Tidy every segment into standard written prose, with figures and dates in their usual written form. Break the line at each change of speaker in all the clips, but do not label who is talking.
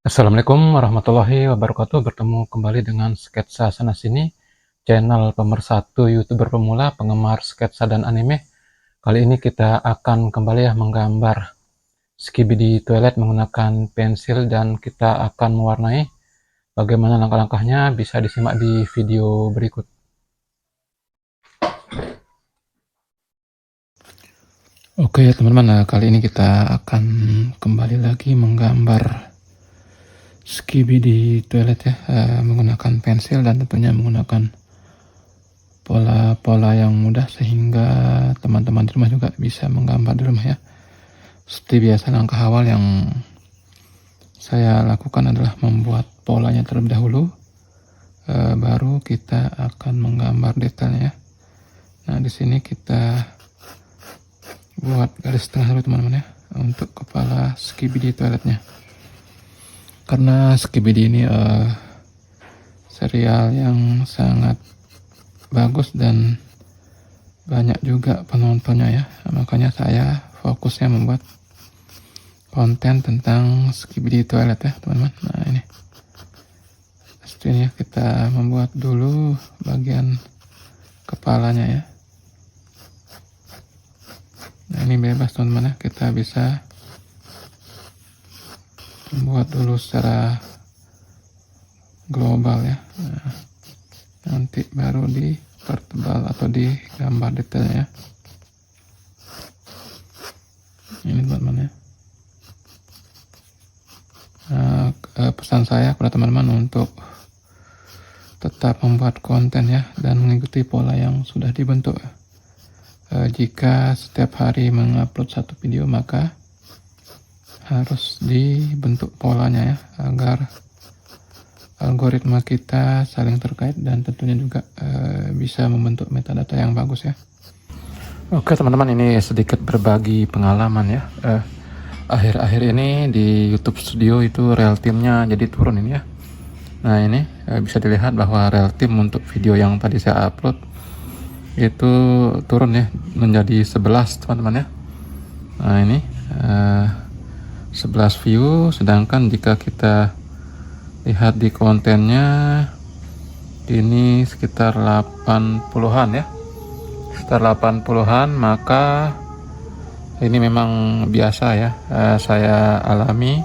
Assalamualaikum warahmatullahi wabarakatuh. Bertemu kembali dengan Sketsa Sana Sini, channel pemersatu YouTuber pemula penggemar sketsa dan anime. Kali ini kita akan kembali menggambar Skibidi Toilet menggunakan pensil dan kita akan mewarnai. Bagaimana langkah-langkahnya bisa disimak di video berikut. Oke ya teman-teman, kali ini kita akan kembali lagi menggambar Skibidi Toilet ya, menggunakan pensil dan tentunya menggunakan pola-pola yang mudah sehingga teman-teman di rumah juga bisa menggambar di rumah ya. Seperti biasa, langkah awal yang saya lakukan adalah membuat polanya terlebih dahulu, baru kita akan menggambar detailnya. Nah di sini kita buat garis tengah dulu teman-teman ya untuk kepala Skibidi Toiletnya, karena Skibidi ini serial yang sangat bagus dan banyak juga penontonnya ya, makanya saya fokusnya membuat konten tentang Skibidi Toilet ya teman-teman. Nah ini seperti ini ya, kita membuat dulu bagian kepalanya ya. Nah ini bebas teman-teman ya, kita bisa membuat dulu secara global ya. Nah, nanti baru dipertebal atau digambar detailnya. Ini teman-teman ya. Nah, pesan saya kepada teman-teman untuk tetap membuat konten ya dan mengikuti pola yang sudah dibentuk. Jika setiap hari mengupload satu video, maka harus dibentuk polanya ya, agar algoritma kita saling terkait dan tentunya juga bisa membentuk metadata yang bagus ya. Oke teman-teman, ini sedikit berbagi pengalaman ya. Akhir-akhir ini di YouTube Studio itu real timnya jadi turun ini ya. Nah ini bisa dilihat bahwa real tim untuk video yang tadi saya upload itu turun ya menjadi 11 teman-teman ya. Nah ini 11 view, sedangkan jika kita lihat di kontennya ini sekitar 80-an ya, sekitar 80-an, maka ini memang biasa ya, saya alami,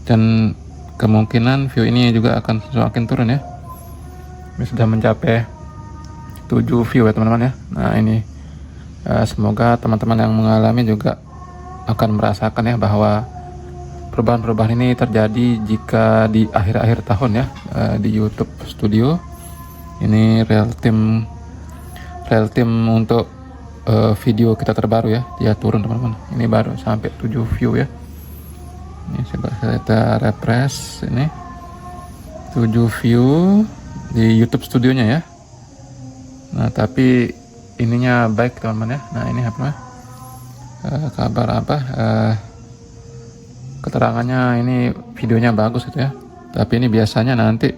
dan kemungkinan view ini juga akan semakin turun ya. Ini sudah mencapai 7 view ya teman-teman ya. Nah ini semoga teman-teman yang mengalami juga akan merasakan ya bahwa perubahan-perubahan ini terjadi jika di akhir-akhir tahun ya, di YouTube Studio ini real tim untuk video kita terbaru ya, dia turun teman-teman. Ini baru sampai 7 view ya. Ini coba kita refresh, ini 7 view di YouTube Studionya ya. Nah tapi ininya baik teman-teman ya. Nah ini apa kabar apa keterangannya, ini videonya bagus gitu ya, tapi ini biasanya nanti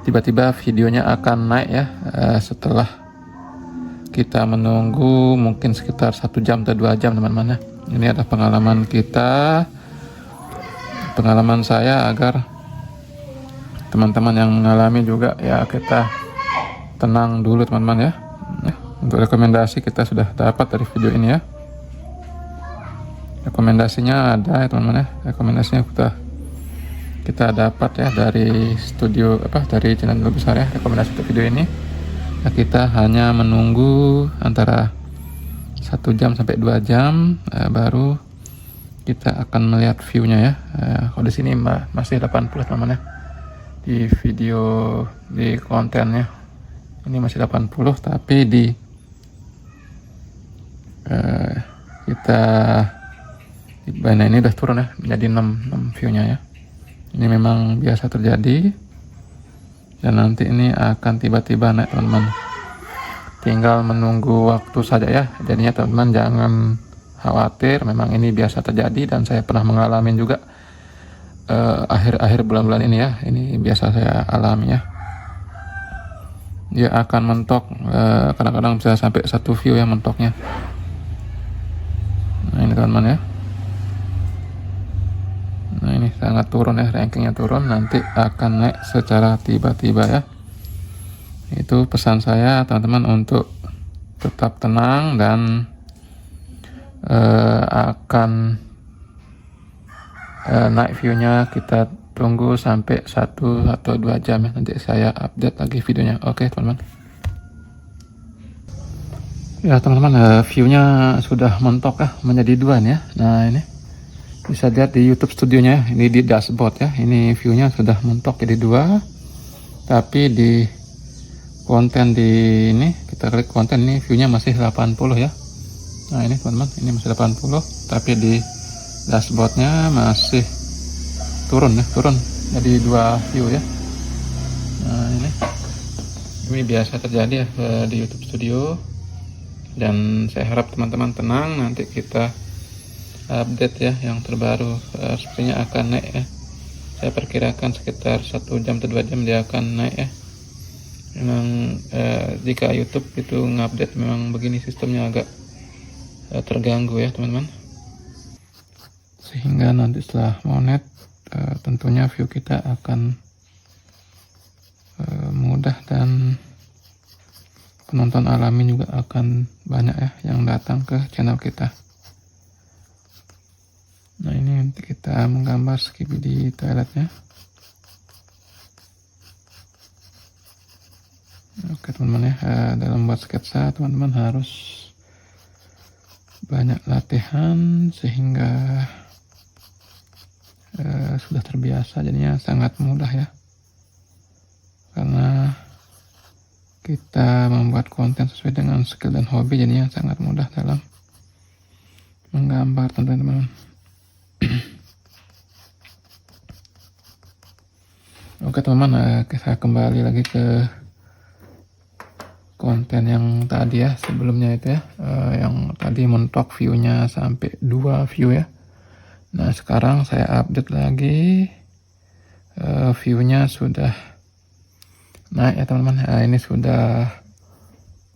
tiba-tiba videonya akan naik ya setelah kita menunggu mungkin sekitar 1 jam atau 2 jam teman-teman ya. Ini ada pengalaman kita, pengalaman saya, agar teman-teman yang mengalami juga ya kita tenang dulu teman-teman ya. Untuk rekomendasi kita sudah dapat dari video ini ya. Rekomendasinya ada ya teman-teman ya. Rekomendasinya kita dapat ya dari studio dari channel besar ya, rekomendasi untuk video ini. Nah, kita hanya menunggu antara 1 jam sampai 2 jam baru kita akan melihat view-nya ya. Kalau di sini masih 80 teman-teman ya. Di video, di kontennya ini masih 80, tapi di kita nah ini udah turun ya menjadi 6 view-nya ya. Ini memang biasa terjadi dan nanti ini akan tiba-tiba naik teman-teman. Tinggal menunggu waktu saja ya. Jadinya teman-teman jangan khawatir, memang ini biasa terjadi dan saya pernah mengalami juga akhir-akhir bulan-bulan ini ya. Ini biasa saya alami ya. Dia akan mentok, kadang-kadang bisa sampai 1 view ya mentoknya. Nah ini teman-teman ya. Nah ini sangat turun ya, rankingnya turun, nanti akan naik secara tiba-tiba ya. Itu pesan saya teman-teman untuk tetap tenang dan akan naik viewnya. Kita tunggu sampai 1 atau 2 jam ya, nanti saya update lagi videonya. Oke teman-teman. Ya teman-teman, viewnya sudah mentok ya, menjadi 2 nih ya. Nah ini bisa lihat di YouTube studionya ya, ini di dashboard ya, ini viewnya sudah mentok jadi 2, tapi di konten di ini, kita klik konten, ini viewnya masih 80 ya. Nah ini teman-teman, ini masih 80, tapi di dashboardnya masih turun ya, turun jadi 2 view ya. Nah ini biasa terjadi ya di YouTube Studio, dan saya harap teman-teman tenang, nanti kita update ya yang terbaru. Sepertinya akan naik ya, saya perkirakan sekitar 1 jam atau 2 jam dia akan naik ya. Memang jika YouTube itu ngupdate memang begini, sistemnya agak terganggu ya teman-teman, sehingga nanti setelah monet tentunya view kita akan mudah, dan penonton alami juga akan banyak ya yang datang ke channel kita. Nah ini nanti kita menggambar skibidi toiletnya. Oke teman-teman ya, dalam buat sketsa teman-teman harus banyak latihan sehingga sudah terbiasa, jadinya sangat mudah ya, karena kita membuat konten sesuai dengan skill dan hobi, jadinya sangat mudah dalam menggambar teman-teman. Oke teman-teman, kita kembali lagi ke konten yang tadi ya, sebelumnya itu ya, yang tadi mentok viewnya sampai 2 view ya. Nah sekarang saya update lagi, viewnya sudah naik ya teman-teman. Ini sudah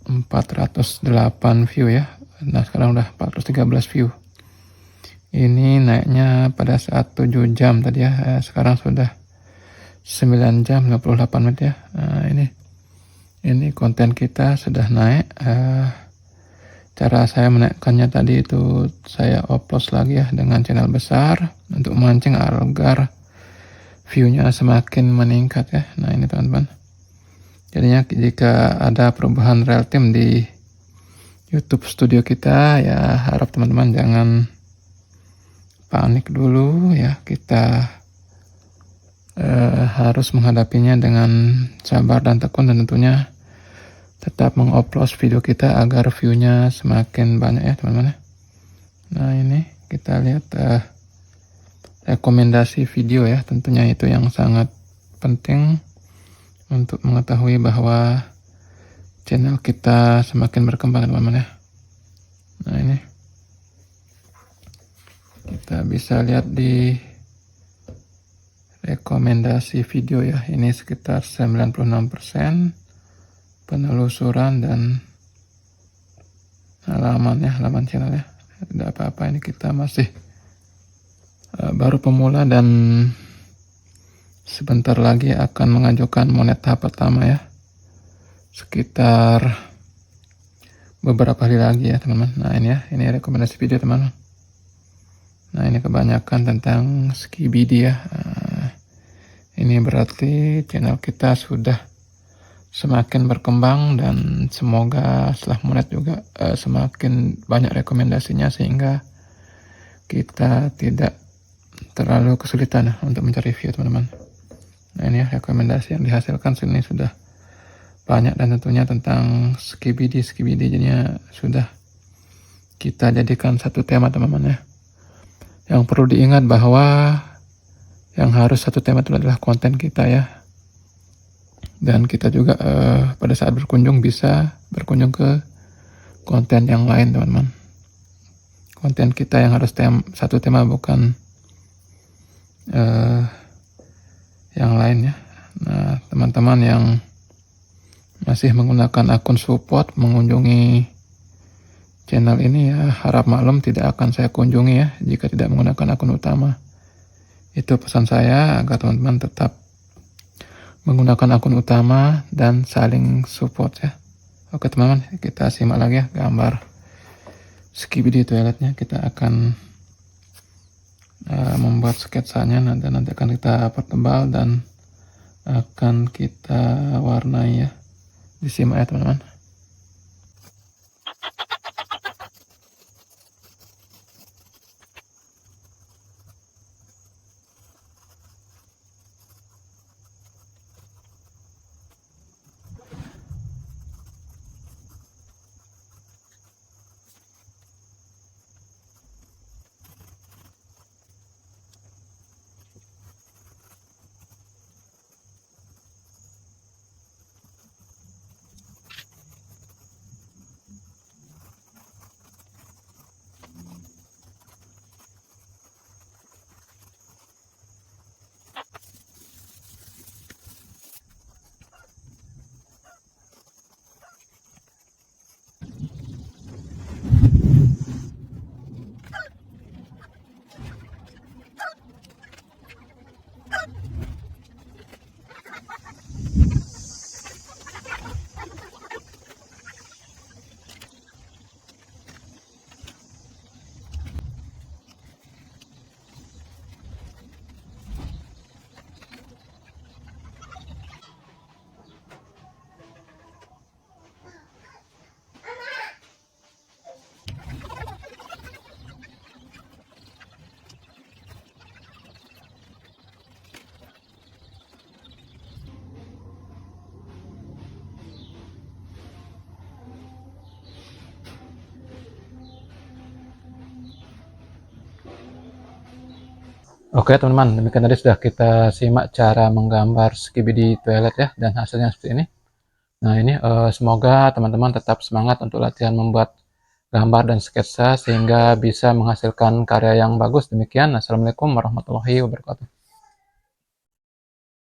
408 view ya. Nah sekarang udah 413 view. Ini naiknya pada saat 7 jam tadi ya, sekarang sudah 9 jam 58 menit ya. Nah, ini konten kita sudah naik. Cara saya menaikkannya tadi itu saya upload lagi ya dengan channel besar untuk memancing agar viewnya semakin meningkat ya. Nah ini teman-teman, jadinya jika ada perubahan real time di YouTube Studio kita ya, harap teman-teman jangan panik dulu ya. Kita harus menghadapinya dengan sabar dan tekun, dan tentunya tetap mengupload video kita agar viewnya semakin banyak ya teman-teman. Nah ini kita lihat rekomendasi video ya, tentunya itu yang sangat penting untuk mengetahui bahwa channel kita semakin berkembang teman-teman ya. Nah ini kita bisa lihat di rekomendasi video ya, ini sekitar 96% penelusuran dan halaman channel ya. Tidak apa-apa, ini kita masih baru pemula dan sebentar lagi akan mengajukan monet tahap pertama ya, sekitar beberapa hari lagi ya teman-teman. Nah ini ya, ini rekomendasi video teman-teman. Nah ini kebanyakan tentang skibidi ya. Ini berarti channel kita sudah semakin berkembang, dan semoga setelah monet juga semakin banyak rekomendasinya sehingga kita tidak terlalu kesulitan untuk mencari view teman-teman. Nah ini ya rekomendasi yang dihasilkan sini sudah banyak, dan tentunya tentang skibidi jadinya sudah kita jadikan satu tema teman-teman ya. Yang perlu diingat bahwa yang harus satu tema itu adalah konten kita ya. Dan kita juga pada saat berkunjung bisa berkunjung ke konten yang lain teman-teman. Konten kita yang harus satu tema, bukan yang lain ya. Nah teman-teman yang masih menggunakan akun support mengunjungi channel ini ya, harap maklum tidak akan saya kunjungi ya jika tidak menggunakan akun utama. Itu pesan saya agar teman-teman tetap menggunakan akun utama dan saling support ya. Oke teman-teman, kita simak lagi ya gambar skibidi toiletnya. Kita akan membuat sketsanya, nanti akan kita pertebal dan akan kita warnai ya. Disimak ya teman-teman. Oke teman-teman, demikian tadi sudah kita simak cara menggambar skibidi toilet ya, dan hasilnya seperti ini. Nah ini semoga teman-teman tetap semangat untuk latihan membuat gambar dan sketsa sehingga bisa menghasilkan karya yang bagus. Demikian, assalamualaikum warahmatullahi wabarakatuh.